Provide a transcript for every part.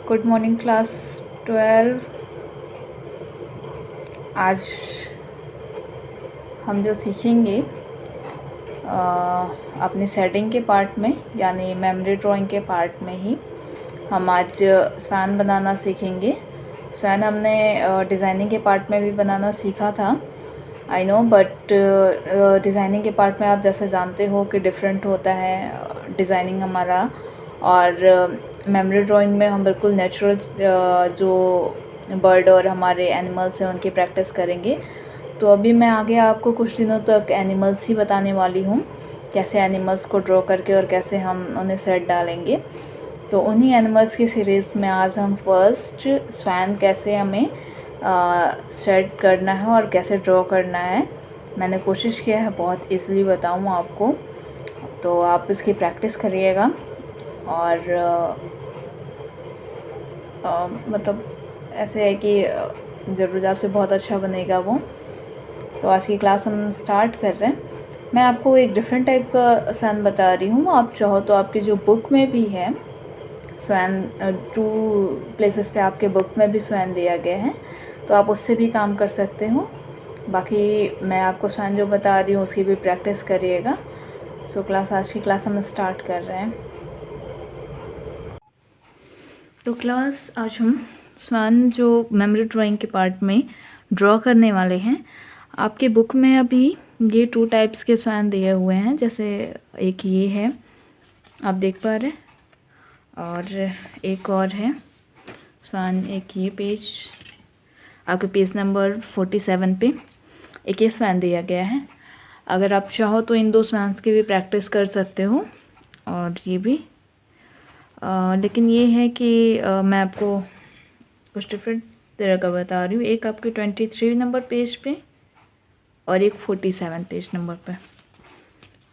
Good morning class 12। आज हम जो सीखेंगे अपने सेटिंग के पार्ट में यानी मेमोरी ड्राइंग के पार्ट में ही हम आज स्वैन बनाना सीखेंगे। स्वैन हमने डिज़ाइनिंग के पार्ट में भी बनाना सीखा था, आई नो, बट डिज़ाइनिंग के पार्ट में आप जैसे जानते हो कि डिफरेंट होता है डिज़ाइनिंग हमारा, और मेमोरी ड्राइंग में हम बिल्कुल नेचुरल जो बर्ड और हमारे एनिमल्स हैं उनकी प्रैक्टिस करेंगे। तो अभी मैं आगे आपको कुछ दिनों तक एनिमल्स ही बताने वाली हूँ, कैसे एनिमल्स को ड्रॉ करके और कैसे हम उन्हें सेट डालेंगे। तो उन्हीं एनिमल्स की सीरीज़ में आज हम फर्स्ट स्वैन कैसे हमें सेट करना है और कैसे ड्रॉ करना है मैंने कोशिश किया है बहुत ईज़िली बताऊँ आपको। तो आप इसकी प्रैक्टिस करिएगा और मतलब ऐसे है कि ज़रूर आपसे बहुत अच्छा बनेगा वो। तो आज की क्लास हम स्टार्ट कर रहे हैं। मैं आपको एक डिफरेंट टाइप का स्वैन बता रही हूँ। आप चाहो तो आपकी जो बुक में भी है स्वैन, 2 प्लेसेस पे आपके बुक में भी स्वैन दिया गया है, तो आप उससे भी काम कर सकते हो। बाकी मैं आपको स्वैन जो बता रही हूँ उसकी भी प्रैक्टिस करिएगा। सो आज की क्लास हम स्टार्ट कर रहे हैं। तो क्लास आज हम स्वैन जो मेमोरी ड्राइंग के पार्ट में ड्रॉ करने वाले हैं। आपके बुक में अभी ये 2 टाइप्स के स्वैन दिए हुए हैं, जैसे एक ये है आप देख पा रहे हैं, और एक और है स्वैन, एक ये पेज आपके पेज नंबर 47 पे एक ये स्वैन दिया गया है। अगर आप चाहो तो इन 2 स्वैन्स की भी प्रैक्टिस कर सकते हो और ये भी, लेकिन ये है कि मैं आपको कुछ डिफरेंट तरह का बता रही हूँ। एक आपके 23 नंबर पेज पे और एक 47 पेज नंबर पे।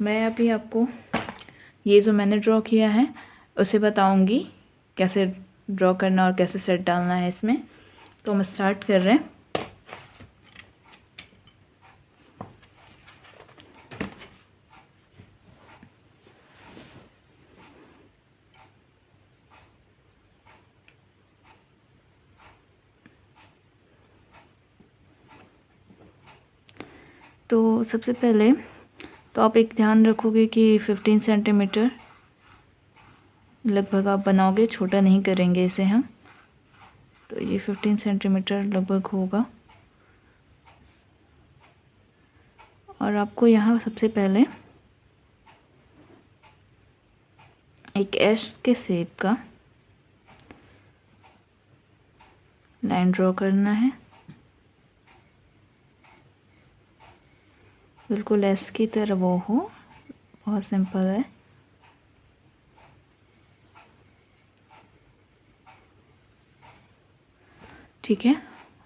मैं अभी आपको ये जो मैंने ड्रॉ किया है उसे बताऊंगी कैसे ड्रॉ करना और कैसे सेट डालना है इसमें। तो हम स्टार्ट कर रहे हैं। तो सबसे पहले तो आप एक ध्यान रखोगे कि 15 सेंटीमीटर लगभग आप बनाओगे, छोटा नहीं करेंगे इसे हम। तो ये 15 सेंटीमीटर लगभग होगा। और आपको यहाँ सबसे पहले एक एस के शेप का लाइन ड्रॉ करना है, बिल्कुल एस की तरह वो हो। बहुत सिंपल है। ठीक है,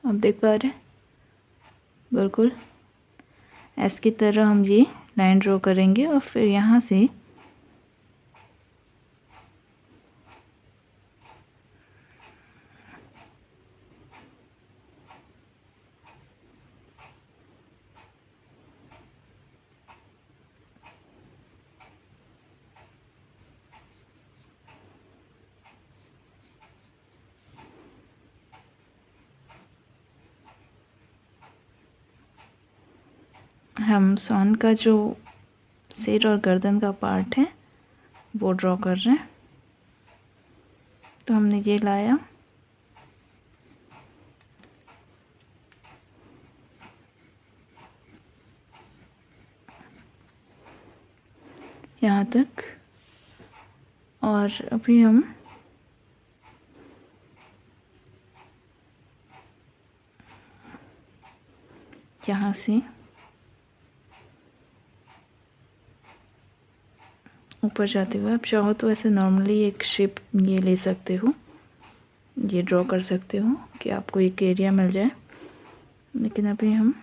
आप देख पा रहे हैं बिल्कुल एस की तरह हम ये लाइन ड्रॉ करेंगे और फिर यहाँ से हम स्वैन का जो सिर और गर्दन का पार्ट है वो ड्रॉ कर रहे हैं। तो हमने ये लाया, यहाँ तक, और अभी हम यहाँ से ऊपर जाते हुए, आप चाहो तो ऐसे नॉर्मली एक शेप ये ले सकते हो, ये ड्रॉ कर सकते हो कि आपको एक एरिया मिल जाए। लेकिन अभी हम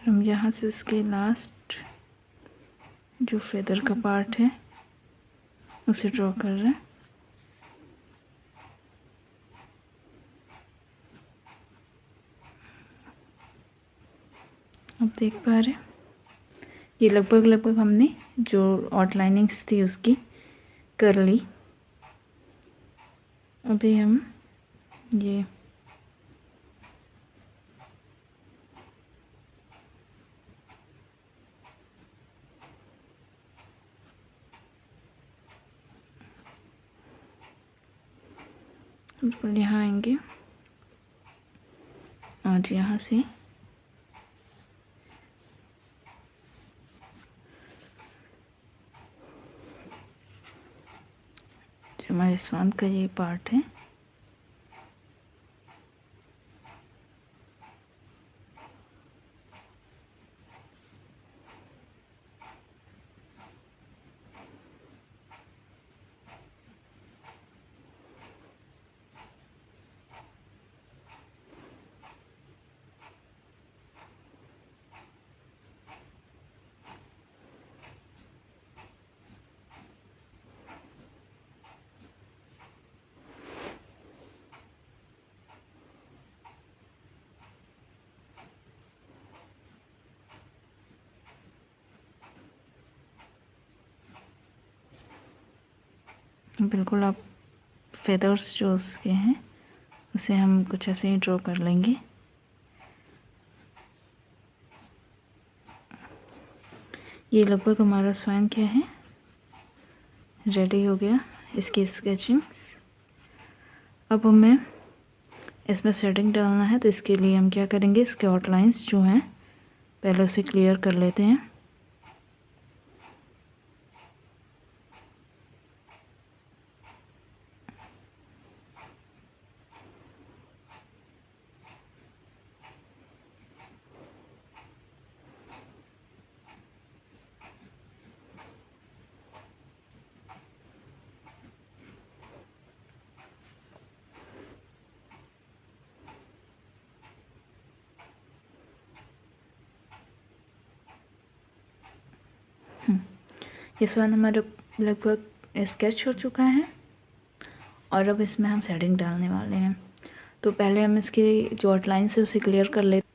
फिर हम यहाँ से इसके लास्ट जो फेदर का पार्ट है उसे ड्रॉ कर रहे हैं। आप देख पा रहे हैं ये लगभग हमने जो आउटलाइनिंग्स थी उसकी कर ली। अभी हम ये बिल्कुल यहाँ आएंगे और यहाँ से जो हमारे स्वान का ये पार्ट है बिल्कुल आप फेदर्स जो उसके हैं उसे हम कुछ ऐसे ही ड्रॉ कर लेंगे। ये लगभग हमारा स्वान क्या है रेडी हो गया इसकी स्केचिंग्स। अब हमें इसमें शेडिंग डालना है तो इसके लिए हम क्या करेंगे इसके आउटलाइंस जो हैं पहले उसे क्लियर कर लेते हैं। ये स्वान हमारा लगभग स्केच हो चुका है और अब इसमें हम शेडिंग डालने वाले हैं। तो पहले हम इसकी जो आउटलाइंस है उसे क्लियर कर लेते।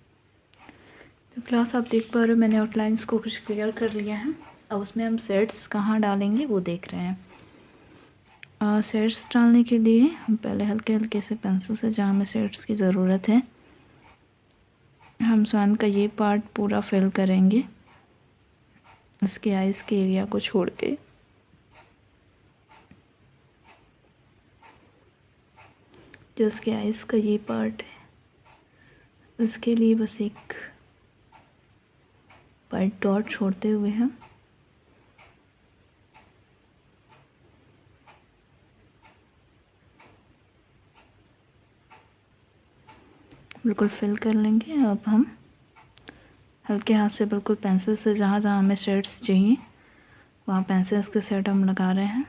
तो क्लास आप देख पा रहे हो मैंने आउटलाइंस को कुछ क्लियर कर लिया है। अब उसमें हम शेड्स कहाँ डालेंगे वो देख रहे हैं। शेड्स डालने के लिए हम पहले हल्के हल्के से पेंसिल से जहाँ हमें शेड्स की ज़रूरत है हम स्वान का ये पार्ट पूरा फिल करेंगे इसके आइज़ के एरिया को छोड़ के। जो उसके आइज़ का ये पार्ट है उसके लिए बस एक वाइट डॉट छोड़ते हुए हम बिल्कुल फिल कर लेंगे। अब हम हल्के हाथ से बिल्कुल पेंसिल से जहाँ जहाँ हमें शेड्स चाहिए वहाँ पेंसिल्स के सेट हम लगा रहे हैं।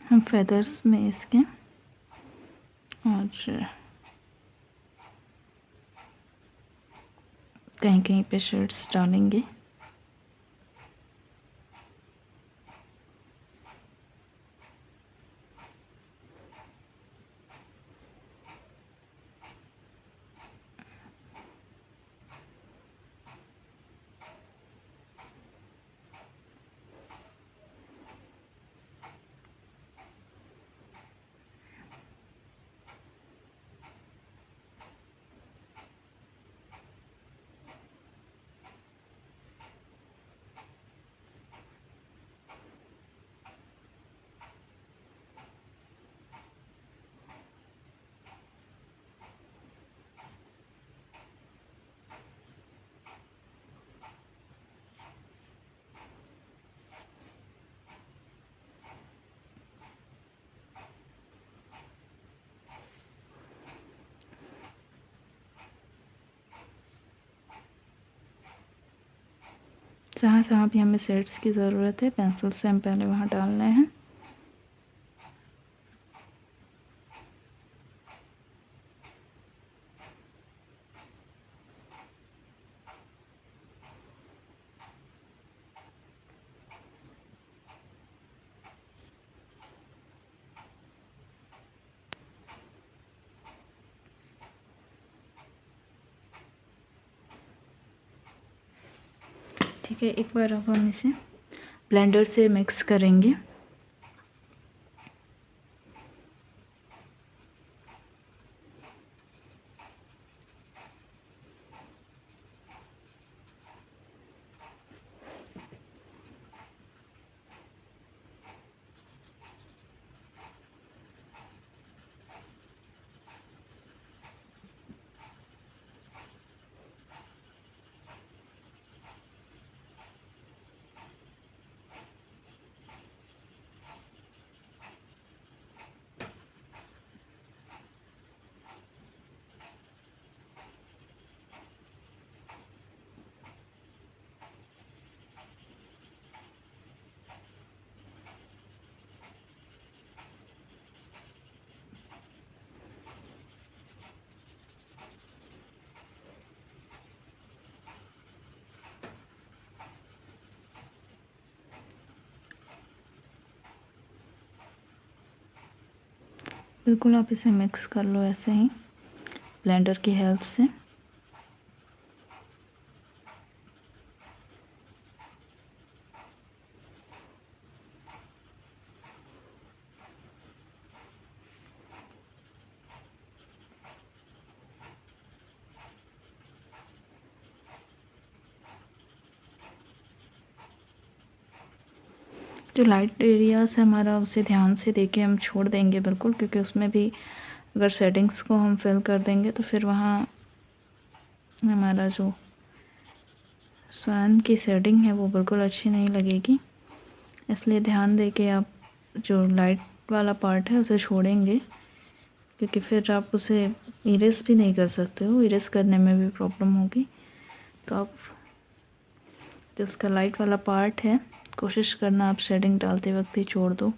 हम फेदर्स में इसके और कहीं कहीं पे शेड्स डालेंगे। जहाँ जहाँ भी हमें शेड्स की ज़रूरत है पेंसिल से हम पहले वहाँ डालने हैं। ठीक है, एक बार अब हम इसे ब्लेंडर से मिक्स करेंगे। बिल्कुल आप इसे मिक्स कर लो ऐसे ही ब्लेंडर की हेल्प से। जो लाइट एरियाज है हमारा उसे ध्यान से देके हम छोड़ देंगे बिल्कुल, क्योंकि उसमें भी अगर सेटिंग्स को हम फिल कर देंगे तो फिर वहाँ हमारा जो स्वान की शेडिंग है वो बिल्कुल अच्छी नहीं लगेगी। इसलिए ध्यान दे के आप जो लाइट वाला पार्ट है उसे छोड़ेंगे, क्योंकि फिर आप उसे इरेज भी नहीं कर सकते हो, इरेज करने में भी प्रॉब्लम होगी। तो आप जो उसका लाइट वाला पार्ट है कोशिश करना आप शेडिंग डालते वक्त ही छोड़ दो।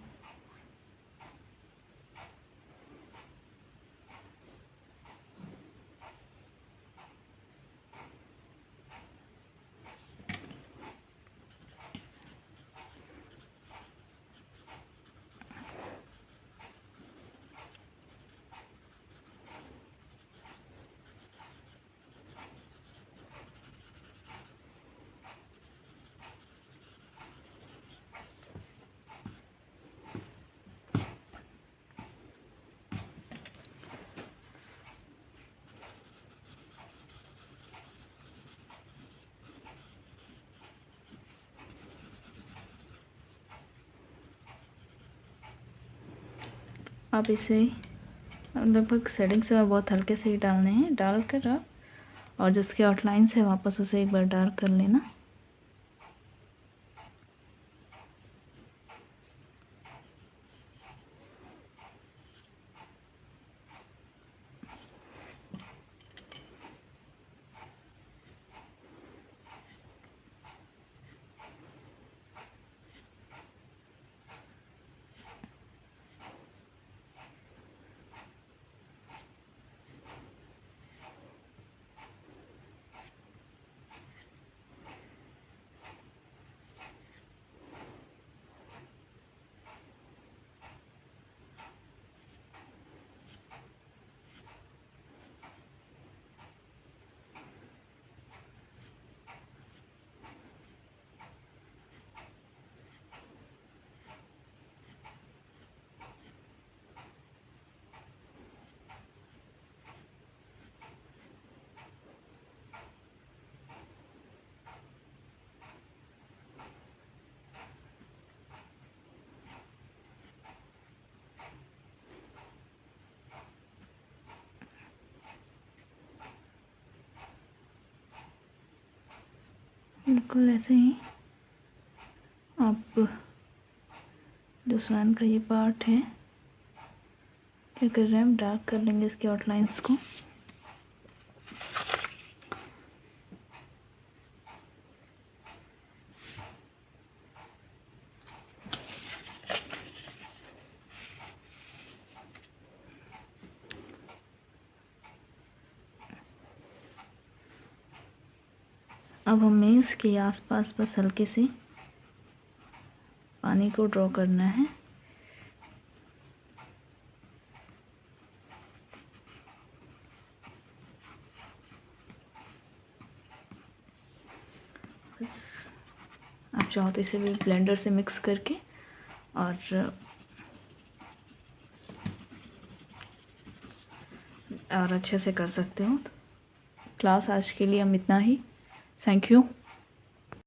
आप इसे लगभग सेटिंग से बहुत हल्के से ही डालने हैं, डाल कर आप और जिसके आउटलाइंस है वापस उसे एक बार डार्क कर लेना। बिल्कुल ऐसे ही आप जो स्वान का ये पार्ट है क्या कर रहे हैं, हम डार्क कर लेंगे इसके आउटलाइंस को। अब हमें उसके आसपास बस हल्के से पानी को ड्रॉ करना है। बस आप चाहो तो इसे भी ब्लेंडर से मिक्स करके और अच्छे से कर सकते हो। क्लास आज के लिए हम इतना ही। Thank you.